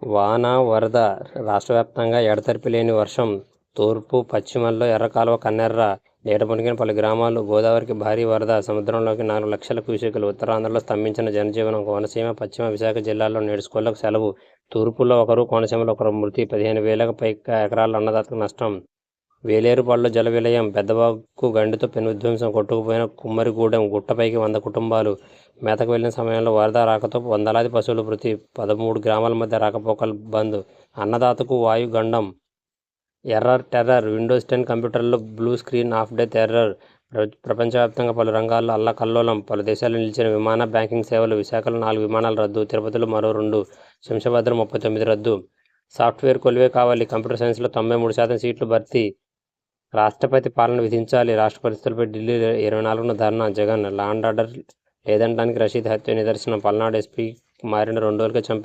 వాన, వరద రాష్ట్ర వ్యాప్తంగా ఎడతెరిపి లేని వర్షం తూర్పు, పశ్చిమల్లో ఎర్రకాలువ కన్నెర్ర నీట మునిగిన పలు గ్రామాలు గోదావరికి భారీ వరద సముద్రంలోకి 4 లక్షల క్యూసెక్కులు ఉత్తరాంధ్రలో స్తంభించిన జనజీవనం కోనసీమ, పశ్చిమ విశాఖ జిల్లాల్లో నేడు స్కూళ్లకు సెలవు తూర్పులో ఒకరు, కోనసీమలో ఒకరు మృతి 15,000కు పైగా ఎకరాల అన్నదాతకు నష్టం వేలేరుపాడులో జల విలయం పెద్దవాగు గండితో పెనువిధ్వంసం కొట్టుకుపోయిన కుమ్మరిగూడెం గుట్టపైకి 100 కుటుంబాలు మేతకు వెళ్లిన సమయంలో వరద రాకతో వందలాది పశువులు మృతి 13 గ్రామాల మధ్య రాకపోకలు బంద్ అన్నదాతకు వాయుగండం ఎర్రర్ టెర్రర్ విండోస్ 10 కంప్యూటర్లో blue screen off death error ప్రపంచవ్యాప్తంగా పలు రంగాల్లో అల్లకల్లోలం పలు దేశాల్లో నిలిచిన విమాన బ్యాంకింగ్ సేవలు విశాఖలో 4 విమానాలు రద్దు తిరుపతిలో మరో 2 శంషాబాద్లో 39 రద్దు సాఫ్ట్వేర్ కొలువే కావాలి కంప్యూటర్ సైన్స్లో 93% సీట్లు భర్తీ రాష్ట్రపతి పాలన విధించాలి రాష్ట్ర పరిస్థితులపై ఢిల్లీ 24న ధర్నా జగన్ లా అండ్ ఆర్డర్ లేదనడానికి రషీద్ హత్య నిదర్శనం పల్నాడు ఎస్పీ మారిన 2 రోజులుగా చంపారు